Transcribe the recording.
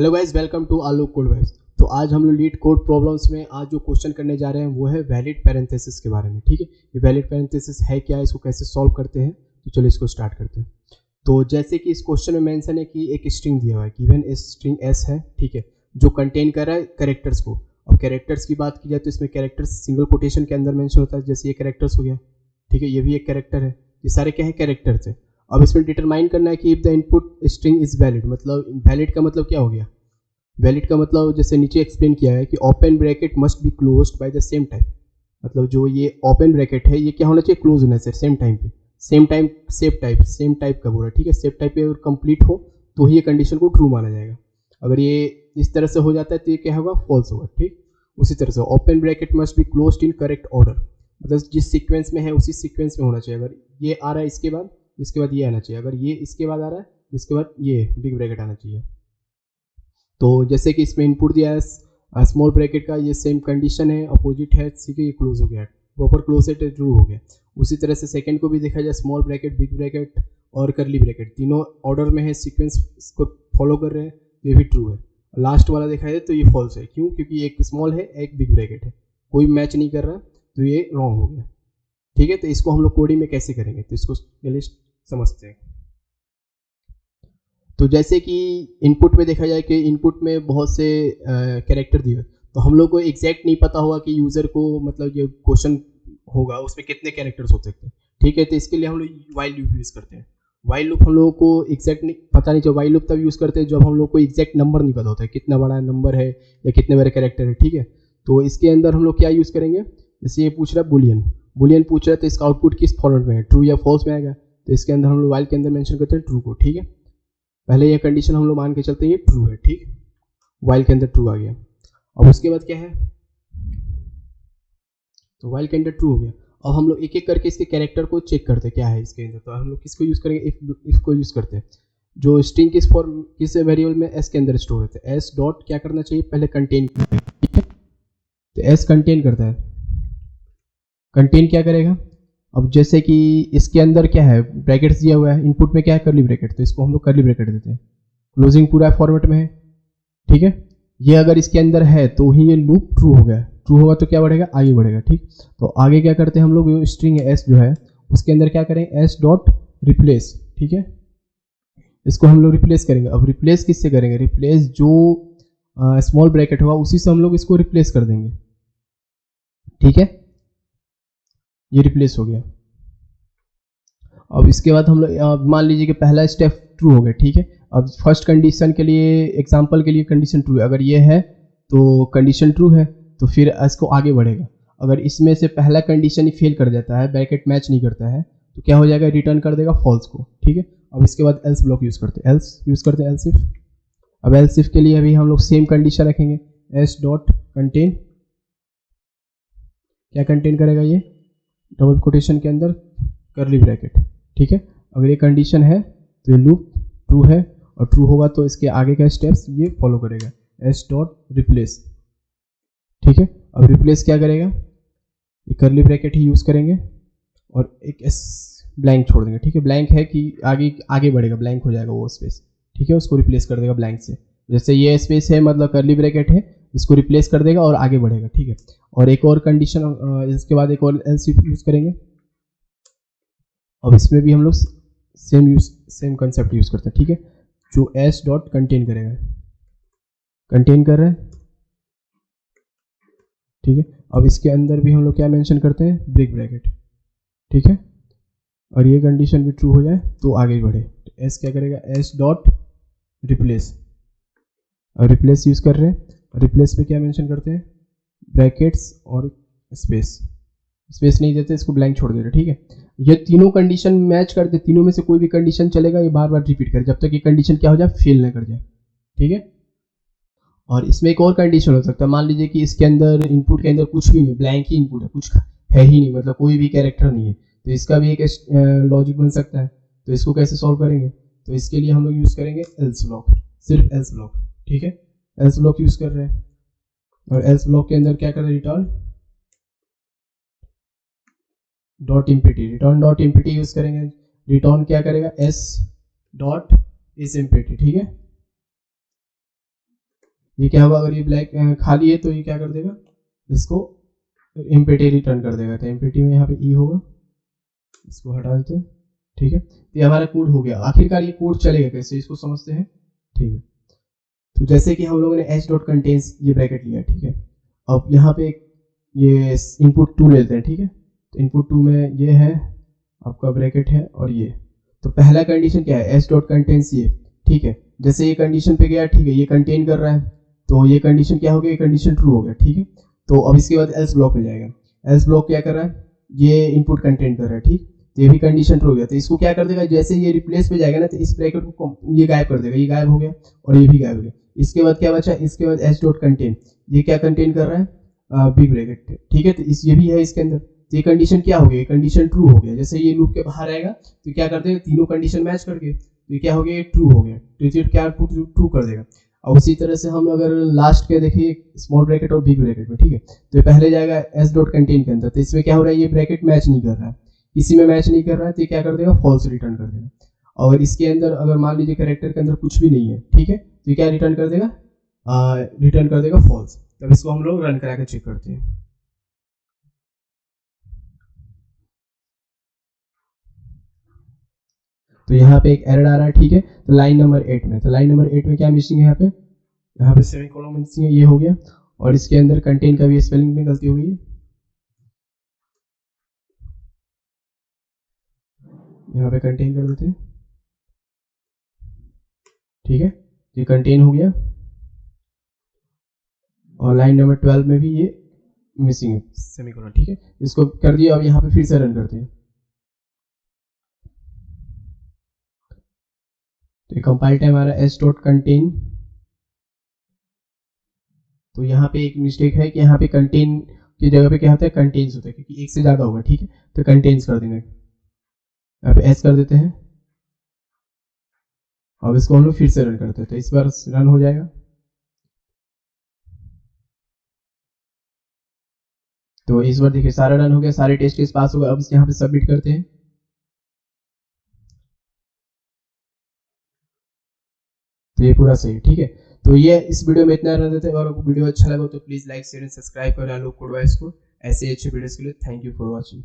Hello guys, welcome to Alok code wise. तो आज हम लोग लीड कोड प्रॉब्लम्स में आज जो क्वेश्चन करने जा रहे हैं वो है वैलिड पैरेंथेसिस के बारे में। ठीक है, ये वैलिड पैरेंथेसिस है क्या, इसको कैसे सॉल्व करते हैं, तो चलो इसको स्टार्ट करते हैं। तो जैसे कि इस क्वेश्चन में मेंशन है कि एक स्ट्रिंग दिया हुआ है, गिवन स्ट्रिंग एस है, ठीक है, जो कंटेन कर रहा है कैरेक्टर्स को। अब कैरेक्टर्स की बात की जाए तो इसमें कैरेक्टर्स सिंगल कोटेशन के अंदर मेंशन होता है, जैसे ये कैरेक्टर्स हो गया, ठीक है, ये भी एक कैरेक्टर है, ये सारे क्या है, कैरेक्टर्स है। अब इसमें डिटरमाइन करना है कि if the input string is valid, मतलब वैलिड का मतलब क्या हो गया, वैलिड का मतलब जैसे नीचे एक्सप्लेन किया है कि open bracket must be closed by the same time, मतलब जो ये ओपन ब्रैकेट है ये क्या होना चाहिए, क्लोज होना चाहिए सेम टाइम पे, सेम टाइम सेम टाइप का बोला, ठीक है, सेम टाइप पे अगर कंप्लीट हो तो ही ये कंडीशन को ट्रू माना जाएगा। अगर ये इस तरह से हो जाता है तो ये क्या होगा, फॉल्स होगा। ठीक, उसी तरह से open bracket must be closed in correct order, मतलब जिस सीक्वेंस में है उसी सीक्वेंस में होना चाहिए। अगर ये आ रहा है इसके बाद ये आना चाहिए, अगर ये इसके बाद आ रहा है इसके बाद ये बिग ब्रैकेट आना चाहिए। तो जैसे कि इसमें इनपुट दिया है स्मॉल ब्रैकेट का, ये सेम कंडीशन है, अपोजिट है, ठीक है, ये क्लोज हो गया, प्रॉपर क्लोज है, ट्रू हो गया। उसी तरह से सेकंड को भी देखा जाए, स्मॉल ब्रैकेट, बिग ब्रैकेट और करली ब्रैकेट तीनों ऑर्डर में है, सीक्वेंस को फॉलो कर रहे हैं, ये भी ट्रू है। लास्ट वाला देखा जाए तो ये फॉल्स है, क्यों, क्योंकि एक स्मॉल है एक बिग ब्रैकेट है, कोई मैच नहीं कर रहा, तो ये रॉन्ग हो गया। ठीक है, तो इसको हम लोग कोडिंग में कैसे करेंगे, तो इसको पहले समझते हैं। तो जैसे कि इनपुट में देखा जाए कि इनपुट में बहुत से कैरेक्टर दिए, तो हम लोग को एग्जैक्ट नहीं पता होगा कि यूज़र को, मतलब ये क्वेश्चन होगा उसमें कितने कैरेक्टर्स हो सकते हैं। ठीक है, तो इसके लिए हम लोग वाइल लूप यूज़ करते हैं। वाइल लूप हम लोगों को एग्जैक्ट नहीं पता नहीं चलो, वाइल लूप तब यूज़ करते हैं जब हम लोग को एग्जैक्ट नंबर नहीं पता होता है, कितना बड़ा नंबर है या कितने बड़े कैरेक्टर है। ठीक है, तो इसके अंदर हम लोग क्या यूज़ करेंगे, जैसे ये पूछ रहा है बुलियन पूछ रहा है, तो इसका आउटपुट किस फॉर्मेट में है, ट्रू या फॉल्स में आएगा, तो इसके अंदर हम लोग वाइल के अंदर मेंशन करते हैं ट्रू को। ठीक है, पहले ये कंडीशन हम लोग मान के चलते हैं ये ट्रू है, ठीक, वाइल के अंदर ट्रू आ गया। अब उसके बाद क्या है, तो वाइल के अंदर ट्रू हो गया। अब हम लोग एक एक करके इसके कैरेक्टर को चेक करते हैं क्या है इसके अंदर, तो हम लोग किसको यूज करेंगे, इफ को यूज करते हैं, जो स्ट्रिंग किस वेरिएबल में एस के अंदर स्टोर होता है। एस डॉट क्या करना चाहिए, पहले कंटेन, ठीक है, तो एस कंटेन करता है, कंटेन क्या करेगा। अब जैसे कि इसके अंदर क्या है, ब्रैकेट्स दिया हुआ है, इनपुट में क्या है, करली ब्रैकेट, तो इसको हम लोग करली ब्रैकेट देते हैं, क्लोजिंग पूरा फॉर्मेट में है। ठीक है, ये अगर इसके अंदर है तो ही ये लूप ट्रू हो गया, ट्रू होगा तो क्या बढ़ेगा, आगे बढ़ेगा। ठीक, तो आगे क्या करते हैं हम लोग, स्ट्रिंग एस जो है उसके अंदर क्या करेंगे, एस डॉट रिप्लेस, ठीक है, इसको हम लोग रिप्लेस करेंगे। अब रिप्लेस किससे करेंगे, रिप्लेस जो स्मॉल ब्रैकेट होगा उसी से हम लोग इसको रिप्लेस कर देंगे। ठीक है, ये रिप्लेस हो गया। अब इसके बाद हम लोग मान लीजिए कि पहला स्टेप ट्रू हो गया। ठीक है, अब फर्स्ट कंडीशन के लिए, एग्जांपल के लिए कंडीशन ट्रू है, अगर ये है तो कंडीशन ट्रू है, तो फिर इसको आगे बढ़ेगा। अगर इसमें से पहला कंडीशन ही फेल कर जाता है, ब्रैकेट मैच नहीं करता है, तो क्या हो जाएगा, रिटर्न कर देगा फॉल्स को। ठीक है, अब इसके बाद एल्स ब्लॉक यूज करते हैं, एल्स इफ। अब एल्स इफ के लिए अभी हम लोग सेम कंडीशन रखेंगे, एस डॉट कंटेन, क्या कंटेन करेगा ये, डबल कोटेशन के अंदर करली ब्रैकेट। ठीक है, अगर ये कंडीशन है तो ये लूप ट्रू है, और ट्रू होगा तो इसके आगे का स्टेप्स ये फॉलो करेगा, एस डॉट रिप्लेस। ठीक है, अब रिप्लेस क्या करेगा, ये करली ब्रैकेट ही यूज करेंगे और एक एस ब्लैंक छोड़ देंगे। ठीक है, ब्लैंक है कि आगे बढ़ेगा, ब्लैंक हो जाएगा वो स्पेस। ठीक है, उसको रिप्लेस कर देगा ब्लैंक से, जैसे ये स्पेस है मतलब करली ब्रैकेट है, इसको रिप्लेस कर देगा और आगे बढ़ेगा। ठीक है, और एक और कंडीशन, इसके बाद एक और एल्स यूज करेंगे। अब इसमें भी हम लोग सेम कंसेप्ट यूज करते हैं। ठीक है, जो एस डॉट कंटेन करेगा, कंटेन कर रहे हैं। ठीक है, अब इसके अंदर भी हम लोग क्या मेंशन करते हैं, बिग ब्रैकेट। ठीक है, और ये कंडीशन भी ट्रू हो जाए तो आगे बढ़े, तो एस क्या करेगा, एस डॉट रिप्लेस, और रिप्लेस यूज कर रहे हैं, रिप्लेस पे क्या मेंशन करते हैं, ब्रैकेट्स और स्पेस नहीं देते, इसको ब्लैंक छोड़ देते। ठीक है, ये तीनों कंडीशन मैच करते, तीनों में से कोई भी कंडीशन चलेगा, ये बार बार रिपीट करे जब तक ये कंडीशन क्या हो जाए, फेल ना कर जाए। ठीक है, और इसमें एक और कंडीशन हो सकता है, मान लीजिए कि इसके अंदर इनपुट के अंदर कुछ भी नहीं, ब्लैंक ही इनपुट है, कुछ है ही नहीं, मतलब कोई भी कैरेक्टर नहीं है, तो इसका भी एक लॉजिक बन सकता है। तो इसको कैसे सॉल्व करेंगे, तो इसके लिए हम लोग यूज करेंगे एल्स ब्लॉक, सिर्फ एल्स ब्लॉक। ठीक है, एल्स ब्लॉक यूज कर रहे हैं, और एल्स ब्लॉक के अंदर क्या कर रहे हैं, return dot empty, return dot empty use करेंगे। रिटर्न क्या करेगा, एस डॉट इज इम्पिटी। ठीक है, ये क्या होगा, अगर ये ब्लैक खाली है तो ये क्या कर देगा, इसको एम्प्टी रिटर्न कर देगा। तो एम्प्टी में यहाँ पे ई होगा, इसको हटा देते हैं, ठीक है। तो ये हमारा कोड हो गया। आखिरकार ये कोड चलेगा कैसे, इसको समझते हैं, ठीक है। तो जैसे कि हम लोगों ने एच डॉट कंटेन्स ये ब्रैकेट लिया, ठीक है। अब यहाँ पे ये इनपुट 2 लेते हैं, ठीक है। तो इनपुट 2 में ये है आपका ब्रैकेट है और ये, तो पहला कंडीशन क्या है, एच डॉट कंटेन्स ये, ठीक है। जैसे ये कंडीशन पे गया, ठीक है, ये कंटेन कर रहा है, तो ये कंडीशन क्या हो गया, ये कंडीशन ट्रू हो गया, ठीक है। तो अब इसके बाद एल्स ब्लॉक में जाएगा। एल्स ब्लॉक क्या कर रहा है, ये इनपुट कंटेन कर रहा है, ठीक। तो ये भी कंडीशन ट्रू हो गया। तो इसको क्या कर देगा, जैसे ये रिप्लेस पे जाएगा ना, तो इस ब्रैकेट को ये गायब कर देगा, ये गायब हो गया और ये भी गायब हो गया। इसके बाद क्या बचा, इसके बाद एच डॉट कंटेन, ये क्या कंटेन कर रहा है, बिग ब्रैकेट, ठीक है। तो इस ये भी है इसके अंदर। तो ये कंडीशन क्या हो गया, कंडीशन ट्रू हो गया। जैसे ये लूप के बाहर आएगा तो क्या कर देगा, तीनों कंडीशन मैच करके, तो ये क्या हो गया, ये ट्रू हो गया। तो ये क्या ट्रू कर देगा। और उसी तरह से हम अगर लास्ट के देखिए स्मॉल ब्रैकेट और बिग ब्रैकेट में, ठीक है, तो ये पहले जाएगा एस डॉट कंटेन के अंदर। तो इसमें क्या हो रहा है, ये ब्रैकेट मैच नहीं कर रहा है, किसी में मैच नहीं कर रहा है, तो ये क्या कर देगा, फॉल्स रिटर्न कर देगा। और इसके अंदर अगर मान लीजिए कैरेक्टर के अंदर कुछ भी नहीं है, ठीक है, तो ये क्या रिटर्न कर देगा, रिटर्न कर देगा फॉल्स। तब इसको हम लोग रन करा के चेक करते हैं। तो यहाँ पे एक एरर आ रहा है, ठीक है। तो लाइन नंबर 8 में, तो लाइन नंबर 8 में क्या मिसिंग है, यहाँ पे सेमीकोलन मिसिंग है, ये हो गया। और इसके अंदर कंटेन का भी स्पेलिंग में गलती हो गई है, यहाँ पे कंटेन कर देते हैं, ठीक है। ये कंटेन हो गया। और लाइन नंबर 12 में भी ये मिसिंग है सेमीकोलन, ठीक है। इसको कर दिया और यहाँ पे फिर से रन करते हैं। तो कंपाइल टाइम आ रहा है एस डॉट कंटेन। तो यहाँ पे एक मिस्टेक है कि यहाँ पे कंटेन की जगह पे क्या होता है, कंटेन्स होता है, क्योंकि एक से ज्यादा होगा, ठीक है। तो कंटेन्स कर देंगे, यहाँ पे एस कर देते हैं। अब इसको हम लोग फिर से रन करते हैं, तो इस बार रन हो जाएगा। तो इस बार देखिए सारा रन हो गया, सारे टेस्ट केस पास हो गए। अब यहाँ पे सबमिट करते हैं। तो ये पूरा सही, ठीक है। तो ये इस वीडियो में इतना रहना देते हैं। अगर आपको वीडियो अच्छा लगा तो please like share and subscribe करें आलोक कोड वॉइस को। ऐसे अच्छे वीडियोस के लिए थैंक यू फॉर वॉचिंग।